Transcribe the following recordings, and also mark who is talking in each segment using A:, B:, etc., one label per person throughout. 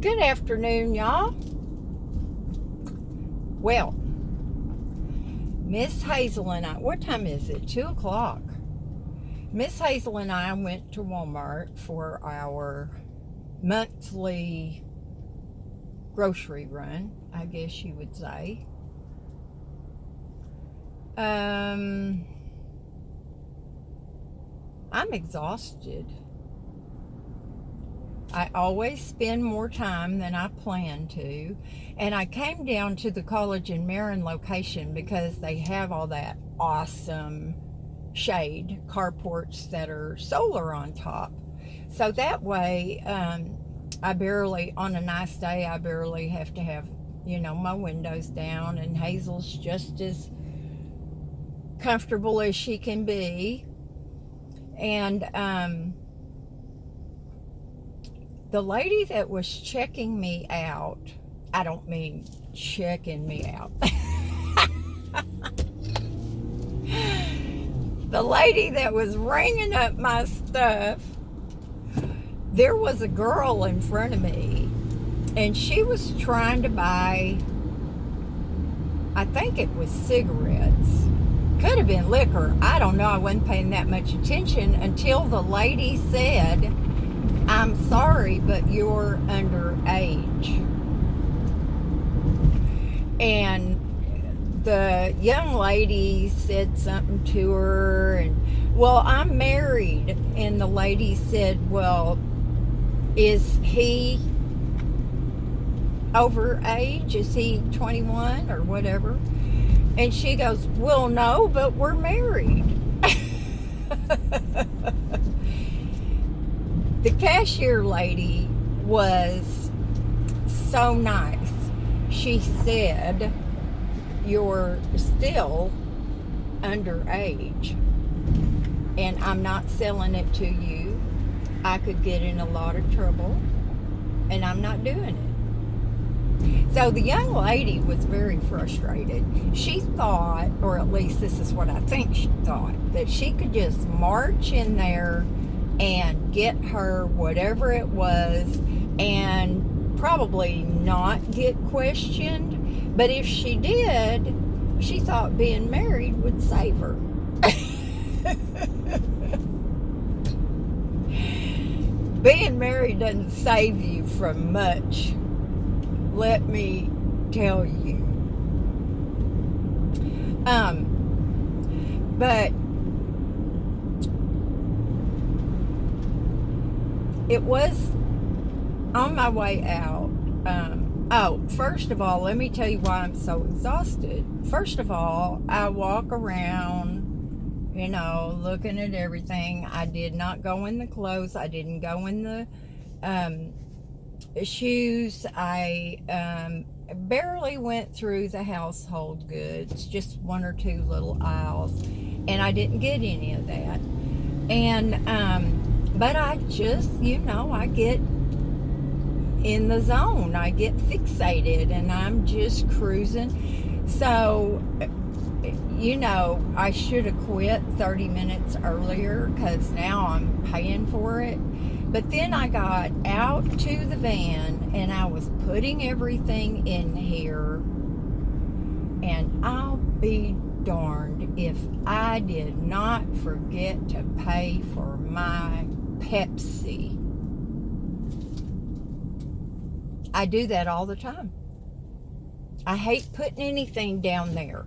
A: Good afternoon, y'all. Well, Miss Hazel and I, what time is it? 2 o'clock. Miss Hazel and I went to Walmart for our monthly grocery run, I guess you would say. I'm exhausted. I always spend more time than I plan to. And I came down to the College in Marin location because they have all that awesome shade carports that are solar on top. So that way, I barely, on a nice day, I barely have to have, my windows down, and Hazel's just as comfortable as she can be. And, the lady that was checking me out, I don't mean checking me out. The lady that was ringing up my stuff, there was a girl in front of me, and she was trying to buy, I think it was cigarettes. Could have been liquor. I don't know. I wasn't paying that much attention until the lady said, "I'm sorry, but you're underage." And the young lady said something to her, and, "Well, I'm married." And the lady said, "Well, is he over age? Is he 21 or whatever?" And she goes, "Well, no, but we're married." The cashier lady was so nice. She said, "You're still underage, and I'm not selling it to you. I could get in a lot of trouble, and I'm not doing it." So the young lady was very frustrated. She thought, or at least this is what I think she thought, that she could just march in there and get her whatever it was and probably not get questioned. But if she did, she thought being married would save her. Being married doesn't save you from much, let me tell you. But it was on my way out. First of all, let me tell you why I'm so exhausted. First of all, I walk around, looking at everything. I did not go in the clothes. I didn't go in the shoes. I barely went through the household goods, just one or two little aisles, and I didn't get any of that. And but I just, I get in the zone. I get fixated, and I'm just cruising. So, I should have quit 30 minutes earlier because now I'm paying for it. But then I got out to the van, and I was putting everything in here, and I'll be darned if I did not forget to pay for my Pepsi. I do that all the time. I hate putting anything down there.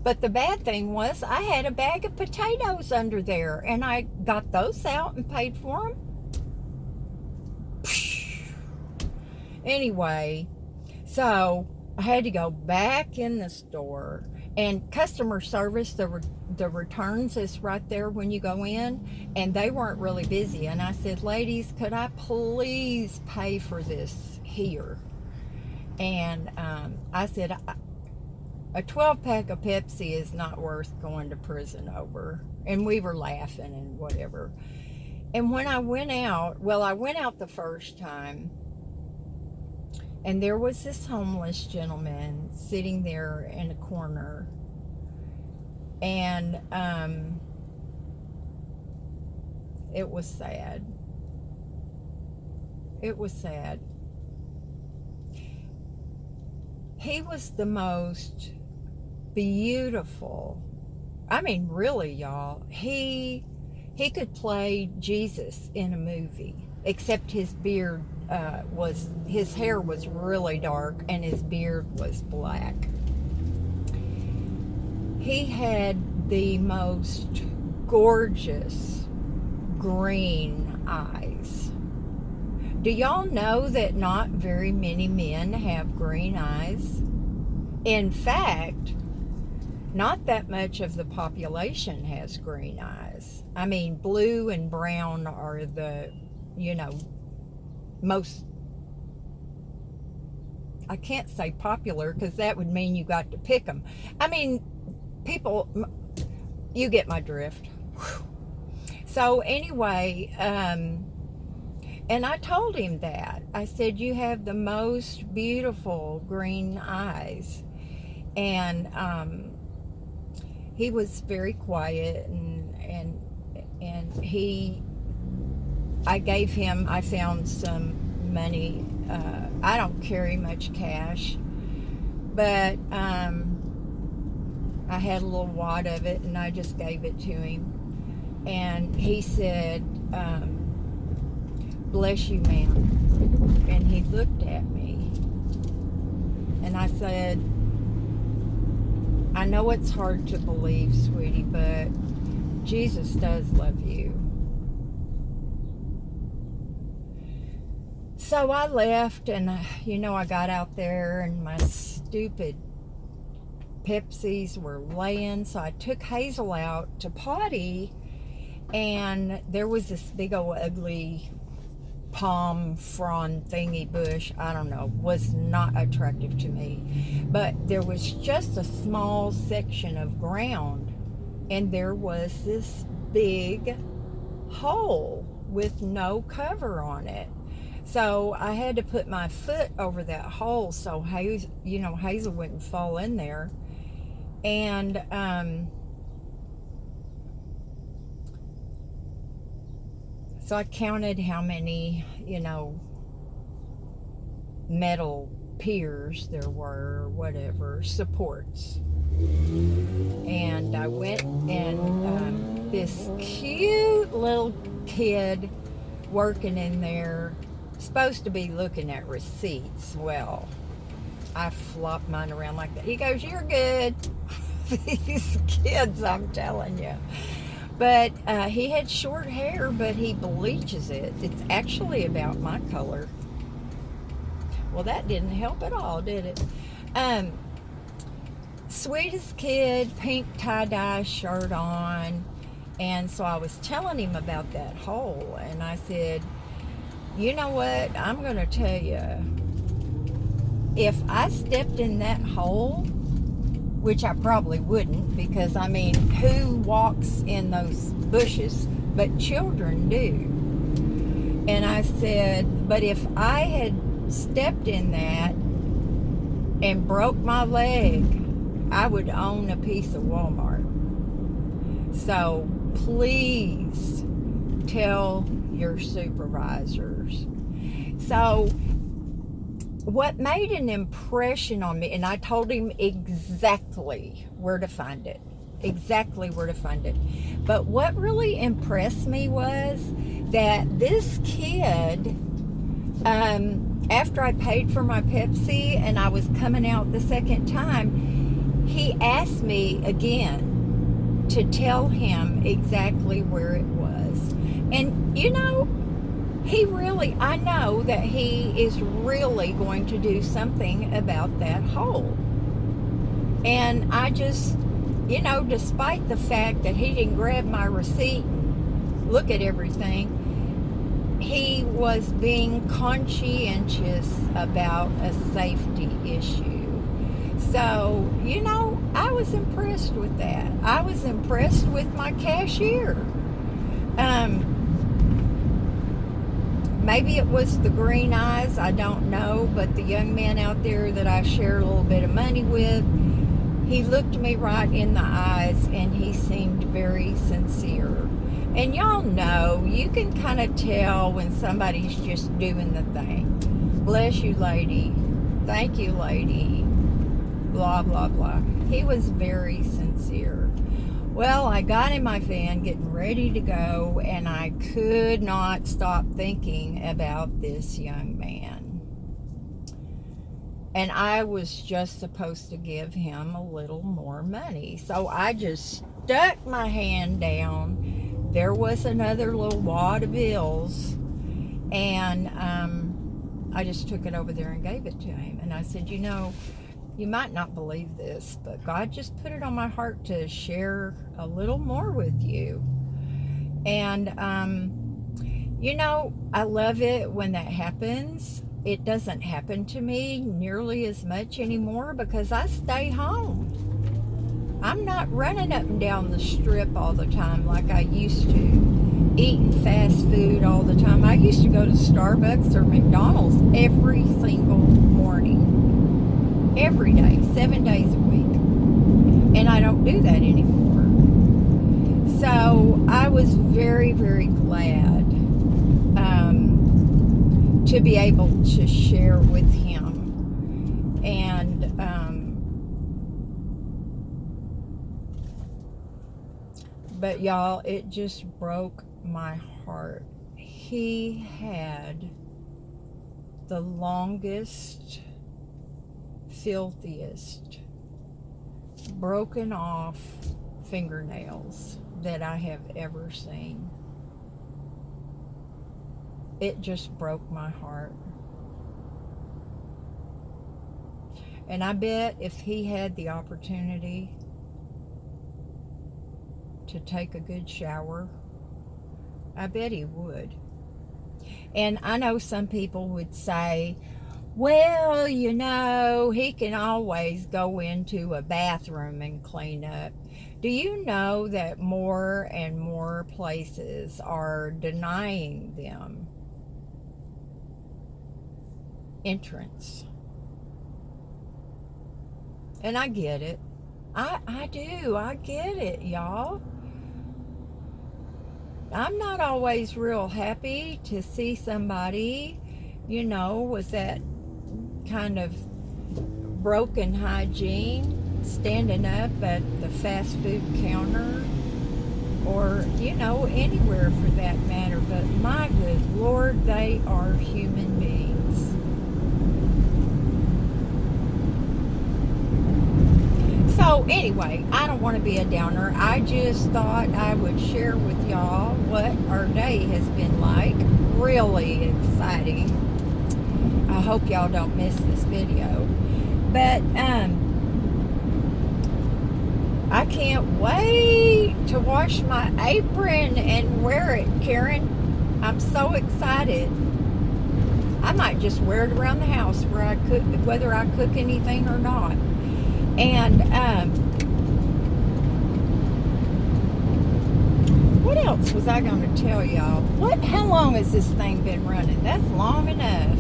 A: But the bad thing was I had a bag of potatoes under there, and I got those out and paid for them. Anyway, so I had to go back in the store, and customer service, the returns is right there when you go in, and they weren't really busy. And I said, "Ladies, could I please pay for this here?" And I said, "A 12-pack of Pepsi is not worth going to prison over." And we were laughing and whatever. And when I went out the first time, and there was this homeless gentleman sitting there in a corner. And it was sad. It was sad. He was the most beautiful. I mean, really, y'all. He could play Jesus in a movie, except his beard his hair was really dark and his beard was black. He had the most gorgeous green eyes. Do y'all know that not very many men have green eyes? In fact, not that much of the population has green eyes. I mean, blue and brown are the, most, I can't say popular because that would mean you got to pick them. I mean, people, you get my drift. So anyway, and I told him that. I said, you have the most beautiful green eyes. And he was very quiet, and I found some money. I don't carry much cash, but I had a little wad of it, and I just gave it to him. And he said, bless you, ma'am. And he looked at me, and I said, I know it's hard to believe, sweetie, but Jesus does love you. So I left, and I got out there, and my stupid Pepsis were laying. So I took Hazel out to potty, and there was this big old ugly palm frond thingy bush. I don't know, was not attractive to me, but there was just a small section of ground, and there was this big hole with no cover on it. So I had to put my foot over that hole so Hazel wouldn't fall in there. And so I counted how many, metal piers there were, or whatever, supports. And I went, and this cute little kid working in there, supposed to be looking at receipts. Well, I flopped mine around like that. He goes, you're good. These kids, I'm telling you. But he had short hair, but he bleaches it. It's actually about my color. Well, that didn't help at all, did it? Sweetest kid, pink tie-dye shirt on. And so I was telling him about that hole. And I said, you know what? I'm going to tell you. If I stepped in that hole, which I probably wouldn't, because, who walks in those bushes? But children do. And I said, but if I had stepped in that and broke my leg, I would own a piece of Walmart. So please tell your supervisors. So what made an impression on me, and I told him exactly where to find it. But what really impressed me was that this kid, after I paid for my Pepsi and I was coming out the second time, he asked me again to tell him exactly where it was. And I know that he is really going to do something about that hole. And I just, despite the fact that he didn't grab my receipt and look at everything, he was being conscientious about a safety issue. So, I was impressed with that. I was impressed with my cashier. Maybe it was the green eyes, I don't know, but the young man out there that I share a little bit of money with, he looked me right in the eyes, and he seemed very sincere. And y'all know, you can kind of tell when somebody's just doing the thing. Bless you, lady. Thank you, lady. blah, blah, blah. He was very sincere. Well, I got in my van getting ready to go, and I could not stop thinking about this young man. And I was just supposed to give him a little more money. So I just stuck my hand down. There was another little wad of bills, and I just took it over there and gave it to him. And I said, you know, you might not believe this, but God just put it on my heart to share a little more with you. And, you know, I love it when that happens. It doesn't happen to me nearly as much anymore because I stay home. I'm not running up and down the strip all the time like I used to, eating fast food all the time. I used to go to Starbucks or McDonald's every single morning. Every day, 7 days a week. And I don't do that anymore. So I was very, very glad to be able to share with him. And but y'all, it just broke my heart. He had the longest, filthiest, broken off fingernails that I have ever seen. It just broke my heart. And I bet if he had the opportunity to take a good shower, I bet he would. And I know some people would say, well, you know, he can always go into a bathroom and clean up. Do you know that more and more places are denying them entrance? And I get it. I do. I get it, y'all. I'm not always real happy to see somebody, you know, with that kind of broken hygiene standing up at the fast food counter or, you know, anywhere for that matter. But my good Lord, they are human beings. So anyway, I don't want to be a downer. I just thought I would share with y'all what our day has been like. Really exciting. I hope y'all don't miss this video. But I can't wait to wash my apron and wear it, Karen. I'm so excited. I might just wear it around the house whether I cook anything or not. And what else was I going to tell y'all? How long has this thing been running? That's long enough.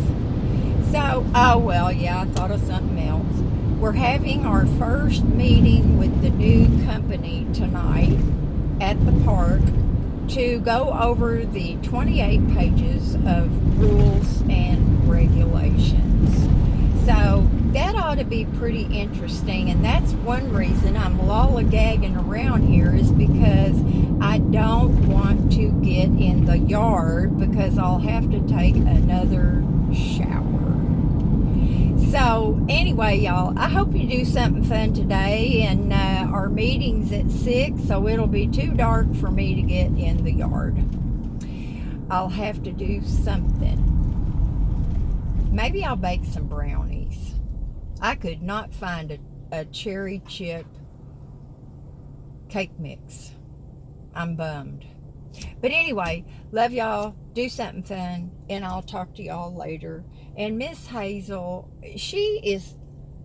A: So, oh well, yeah, I thought of something else. We're having our first meeting with the new company tonight at the park to go over the 28 pages of rules and regulations. So that ought to be pretty interesting, and that's one reason I'm lollygagging around here, is because I don't want to get in the yard because I'll have to take another shower. So anyway, y'all, I hope you do something fun today, and our meeting's at 6, so it'll be too dark for me to get in the yard. I'll have to do something. Maybe I'll bake some brownies. I could not find a cherry chip cake mix. I'm bummed. But anyway, love y'all. Do something fun, and I'll talk to y'all later. And Miss Hazel, she is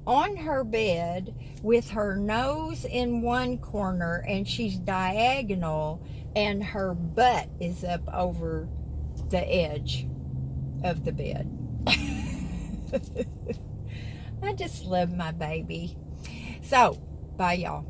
A: on her bed with her nose in one corner, and she's diagonal, and her butt is up over the edge of the bed. I just love my baby. So, bye y'all.